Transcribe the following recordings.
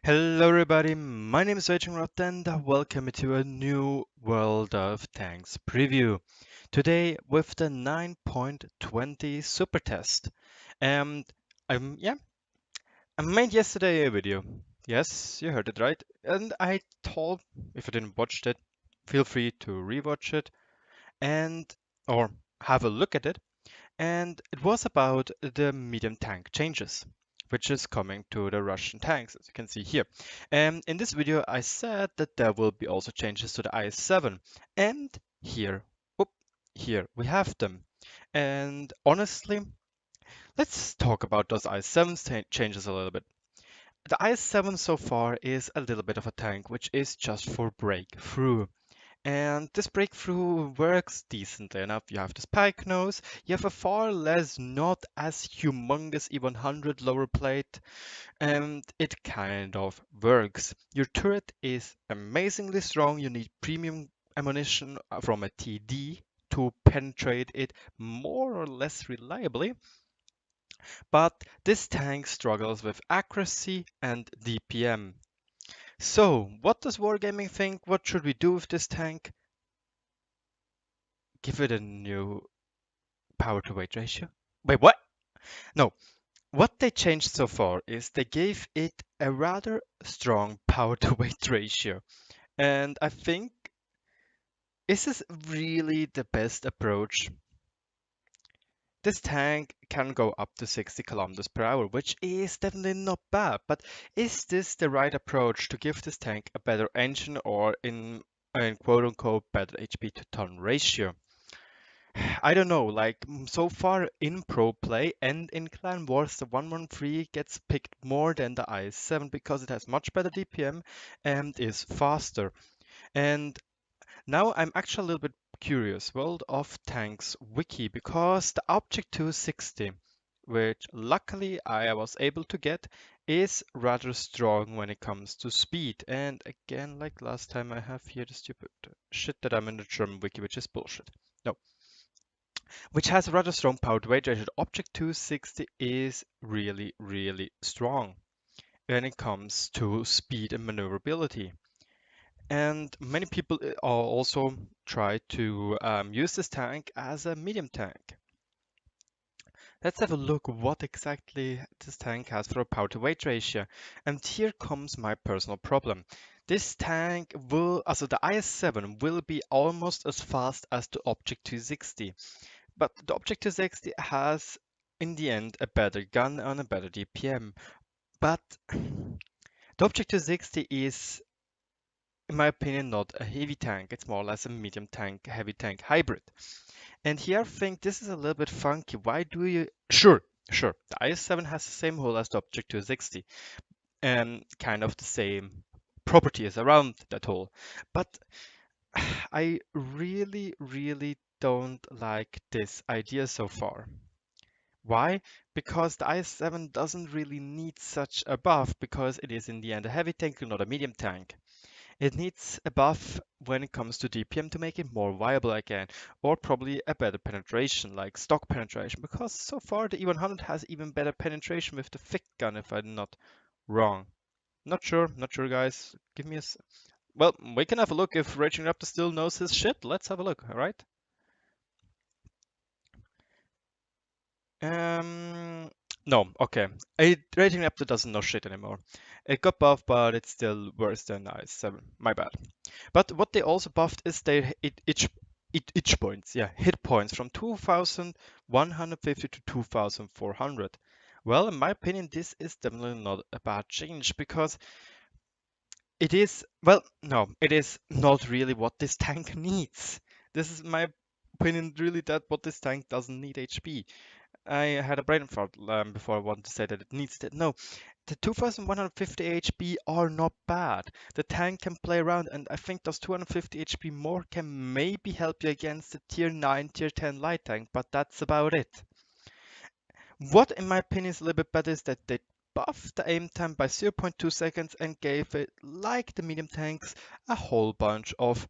Hello everybody, my name is RagingRaptor and welcome to a new World of Tanks preview. Today with the 9.20 Supertest. And yeah, I made yesterday a video. Yes, you heard it right. And I told, if you didn't watch it, feel free to rewatch it and or have a look at it. And it was about the medium tank changes, which is coming to the Russian tanks, as you can see here. And in this video, I said that there will be also changes to the I7, and here, whoop, here we have them. And honestly, let's talk about those I7 changes a little bit. The I7 so far is a little bit of a tank, which is just for breakthrough. And this breakthrough works decently enough. You have the spike nose, you have a far less not as humongous E100 lower plate, and it kind of works. Your turret is amazingly strong. You need premium ammunition from a TD to penetrate it more or less reliably. But this tank struggles with accuracy and DPM. So, what does Wargaming think? What should we do with this tank? Give it a new power to weight ratio? Wait, what? No. What they changed so far is they gave it a rather strong power to weight ratio. And I think this is really the best approach. This tank can go up to 60 kilometers per hour, which is definitely not bad. But is this the right approach to give this tank a better engine or in quote unquote better HP to ton ratio? I don't know, like so far in pro play and in clan wars, the 113 gets picked more than the i7 because it has much better DPM and is faster. And now I'm actually a little bit curious, World of Tanks wiki, because the Object 260, which luckily I was able to get, is rather strong when it comes to speed. And again, like last time, I have here the stupid shit that I'm in the German wiki, which is bullshit. No, which has a rather strong power to weight ratio. Object 260 is really, really strong when it comes to speed and maneuverability. And many people also try to use this tank as a medium tank. Let's have a look what exactly this tank has for a power to weight ratio. And here comes my personal problem. This tank will, also the IS-7 will be almost as fast as the Object 260. But the Object 260 has, in the end, a better gun and a better DPM. But the Object 260 is, in my opinion, not a heavy tank. It's more or less a medium tank, heavy tank hybrid. And here I think this is a little bit funky. Why do you... Sure. The IS-7 has the same hull as the Object 260 and kind of the same properties around that hull. But I really don't like this idea so far. Why? Because the IS-7 doesn't really need such a buff because it is in the end a heavy tank, not a medium tank. It needs a buff when it comes to DPM to make it more viable again, or probably a better penetration, like stock penetration, because so far the E100 has even better penetration with the thick gun, if I'm not wrong. Not sure, guys. Give me a... Well, we can have a look if RagingRaptor still knows his shit. Let's have a look, alright? Um, no, okay. RagingRaptor doesn't know shit anymore. It got buffed, but it's still worse than i7. My bad. But what they also buffed is their itch points. Yeah, hit points from 2,150 to 2,400. Well, in my opinion, this is definitely not a bad change because it is, well, no, it is not really what this tank needs. This is my opinion, really, that what this tank doesn't need HP. I had a brain fart before I wanted to say that it needs it. No, the 2150 HP are not bad. The tank can play around, and I think those 250 HP more can maybe help you against the tier 9, tier 10 light tank, but that's about it. What, in my opinion, is a little bit better is that they buffed the aim time by 0.2 seconds and gave it, like the medium tanks, a whole bunch of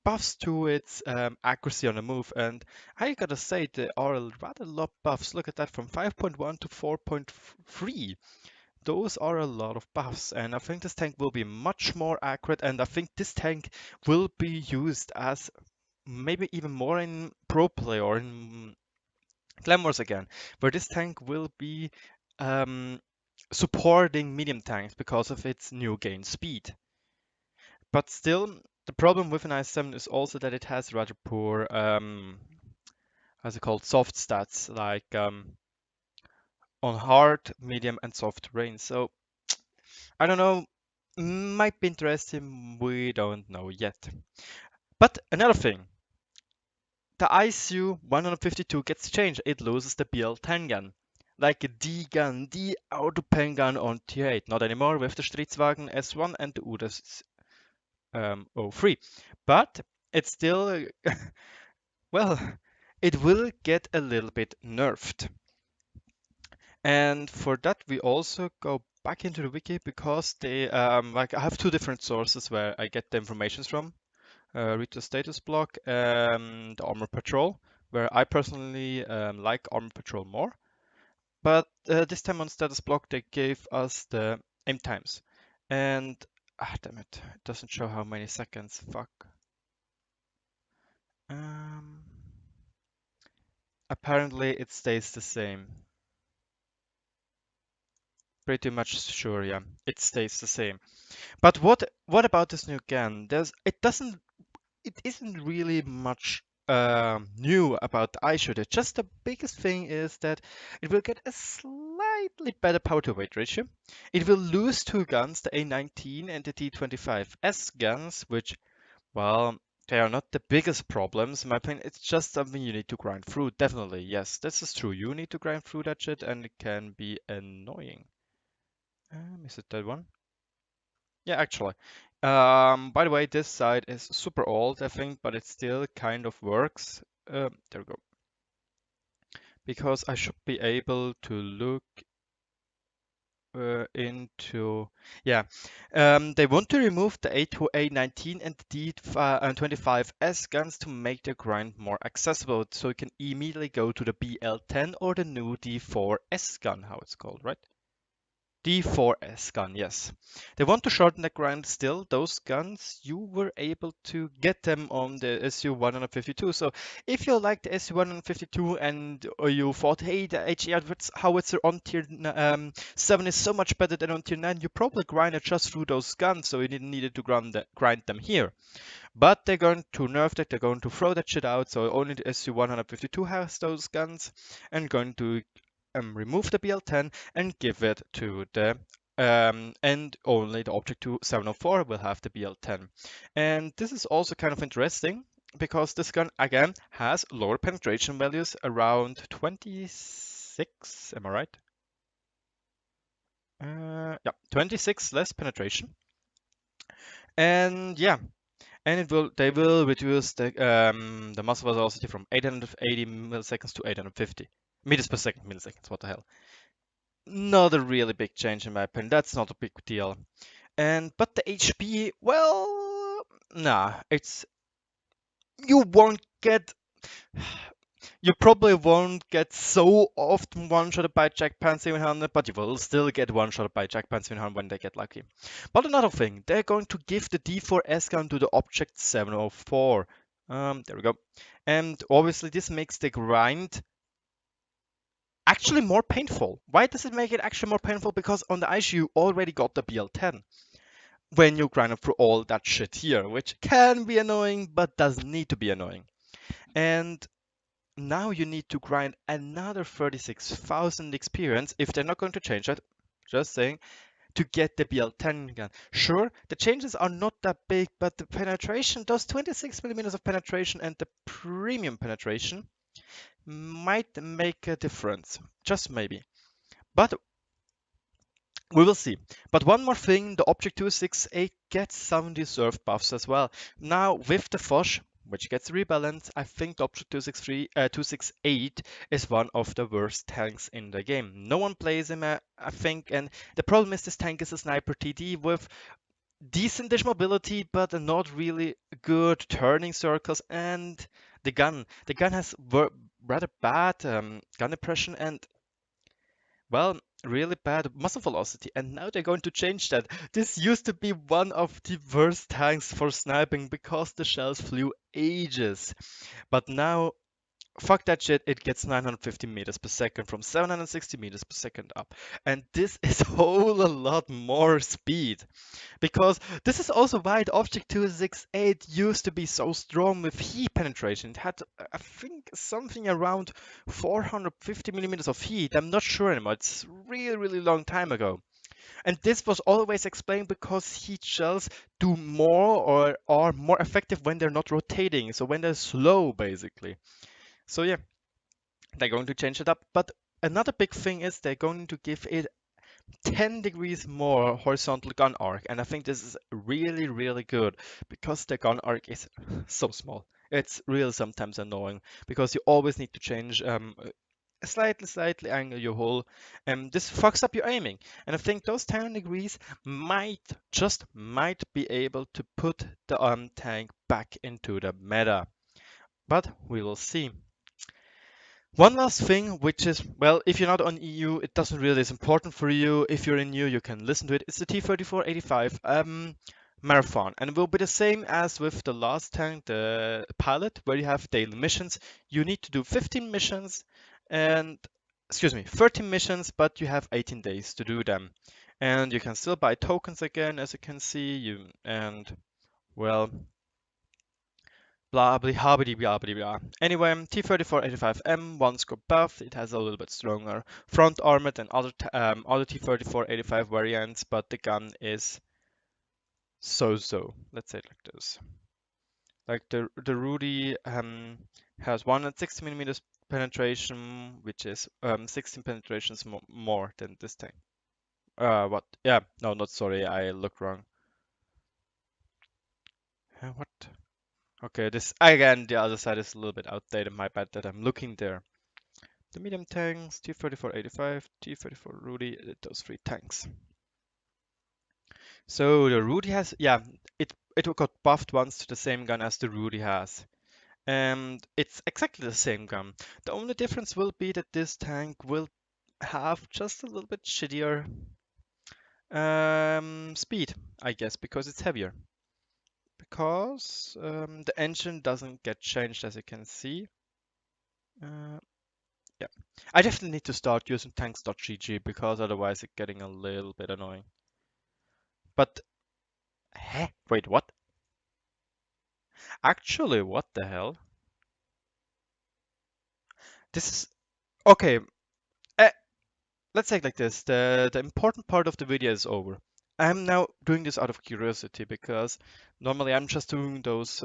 buffs to its accuracy on the move. And I gotta say, there are rather lot buffs. Look at that, from 5.1 to 4.3. those are a lot of buffs, and I think this tank will be much more accurate, and I think this tank will be used as maybe even more in pro play or in Glamours again, where this tank will be um, supporting medium tanks because of its new gain speed. But still, the problem with an i7 is also that it has rather poor, how's it called, soft stats, like on hard, medium, and soft terrain. So I don't know, might be interesting, we don't know yet. But another thing, the ISU 152 gets changed. It loses the BL10 gun. Like the gun, the auto pen gun on tier 8. Not anymore with the Stritzwagen S1 and the UDAS 03. But it's still, well, it will get a little bit nerfed. And for that, we also go back into the wiki because they, like I have two different sources where I get the information from. Read the status block and the Armor Patrol, where I personally like Armor Patrol more. But this time on status block, they gave us the aim times. And, damn it, it doesn't show how many seconds, fuck. Apparently it stays the same. Pretty much sure, yeah, it stays the same. But what about this new gun? It isn't really much new about the eye shooter. Just the biggest thing is that it will get a slightly better power to weight ratio. It will lose two guns, the A19 and the D25S guns, which, well, they are not the biggest problems. In my opinion, it's just something you need to grind through. Definitely, yes, this is true. You need to grind through that shit, and it can be annoying. Is it that one? Yeah, actually. By the way, this side is super old, I think, but it still kind of works. There we go. Because I should be able to look into, yeah. They want to remove the A2, A19 and the D25S guns to make the grind more accessible, so you can immediately go to the BL10 or the new D4S gun, how it's called, right? D4S gun, yes. They want to shorten the grind still. Those guns, you were able to get them on the SU-152. So if you like the SU-152 and you thought, hey, the HE howitzer on tier 7 is so much better than on tier 9, you probably grinded just through those guns, so you didn't need to grind them here. But they're going to nerf that, they're going to throw that shit out, so only the SU-152 has those guns, and going to remove the BL10 and give it to the and only the Object 704 will have the BL10. And this is also kind of interesting because this gun again has lower penetration values around 26, am I right? Yeah, 26 less penetration. And yeah, and they will reduce the muzzle velocity from 880 milliseconds to 850 meters per second. Milliseconds, what the hell? Not a really big change in my opinion. That's not a big deal. But the HP, well, nah, you won't get you probably won't get so often one-shotted by Jackpan 700, but you will still get one-shotted by Jackpan 700 when they get lucky. But another thing, they're going to give the D4S gun to the Object 704. There we go. And obviously this makes the grind actually more painful. Why does it make it actually more painful? Because on the ice you already got the BL10 when you grind through all that shit here, which can be annoying, but doesn't need to be annoying. And now you need to grind another 36,000 experience if they're not going to change that. Just saying, to get the BL10 gun. Sure, the changes are not that big, but the penetration, those 26 millimeters of penetration and the premium penetration might make a difference. Just maybe. But we will see. But one more thing, the Object 268 gets some deserved buffs as well. Now with the Foch, which gets rebalanced, I think the Object 268 is one of the worst tanks in the game. No one plays him, I think, and the problem is this tank is a sniper TD with decentish mobility, but not really good turning circles, and the gun. The gun has rather bad gun impression, and Well, really bad muzzle velocity, and now they're going to change that. This used to be one of the worst tanks for sniping because the shells flew ages. But now, fuck that shit, it gets 950 meters per second from 760 meters per second up. And this is a whole lot more speed. Because this is also why the Object 268 used to be so strong with heat penetration. It had, I think, something around 450 millimeters of heat. I'm not sure anymore. It's really, really long time ago. And this was always explained because heat shells do more or are more effective when they're not rotating. So when they're slow, basically. So yeah, they're going to change it up. But another big thing is they're going to give it 10 degrees more horizontal gun arc, and I think this is really, really good because the gun arc is so small. It's really sometimes annoying because you always need to change slightly angle your hole, and this fucks up your aiming. And I think those 10 degrees might be able to put the tank back into the meta, but we will see. One last thing, which is, well, if you're not on EU, it doesn't really is important for you. If you're in EU, you can listen to it. It's the T-34-85 marathon, and it will be the same as with the last tank, the pilot, where you have daily missions. You need to do 15 missions, and excuse me, 13 missions, but you have 18 days to do them. And you can still buy tokens again, as you can see. Well, blah blah blah blah blah blah blah. Anyway, T-34-85M, one scope buff. It has a little bit stronger front armor than other T-34-85 variants, but the gun is so-so. Let's say it like this. Like the Rudy has 160 millimeters penetration, which is 16 penetrations more than this tank. What? Yeah, no, not sorry, I looked wrong. What? Okay, this again, the other side is a little bit outdated. My bad that I'm looking there. The medium tanks, T-34-85, T-34 Rudy, those three tanks. So the Rudy has, yeah, it got buffed once to the same gun as the Rudy has. And it's exactly the same gun. The only difference will be that this tank will have just a little bit shittier speed, I guess, because it's heavier. Because the engine doesn't get changed, as you can see. Uh, yeah, I definitely need to start using tanks.gg because otherwise it's getting a little bit annoying. But, wait, what? Actually, what the hell? This is, okay, uh, let's say it like this. The important part of the video is over. I'm now doing this out of curiosity because normally I'm just doing those,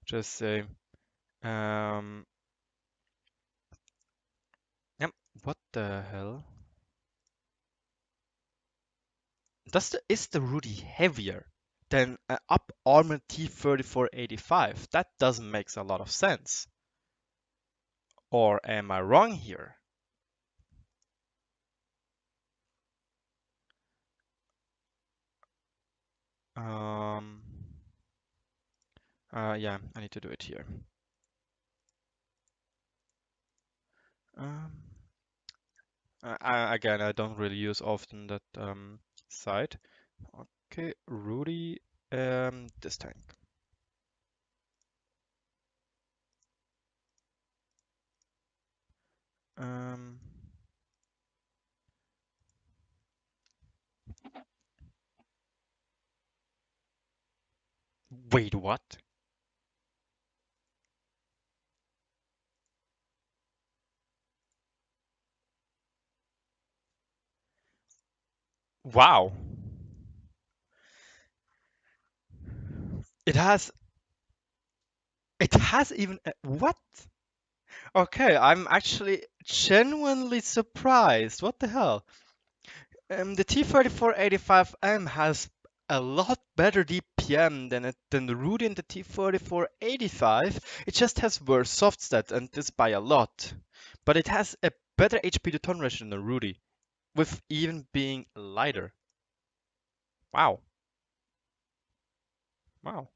just say, um, yep, what the hell? Is the Rudy heavier than an up armored T-34-85? That doesn't make a lot of sense. Or am I wrong here? Um, yeah, I need to do it here. Um, again, I don't really use often that site. Okay, Rudy, this tank. Um, wait, what? Wow. It has, it has even, what? Okay, I'm actually genuinely surprised. What the hell? The T-34-85M has a lot better DPM than the Rudy and the T-34-85. It just has worse soft stats, and this by a lot. But it has a better HP to ton ratio than the Rudy, with even being lighter. Wow. Wow.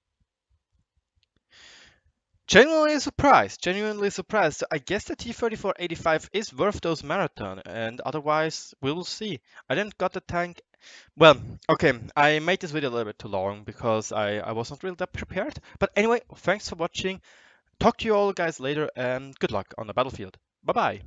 Genuinely surprised. So I guess the T-34-85 is worth those marathon, and otherwise we'll see. I didn't got the tank. Well, okay, I made this video a little bit too long because I wasn't really that prepared. But anyway, thanks for watching. Talk to you all guys later, and good luck on the battlefield. Bye bye.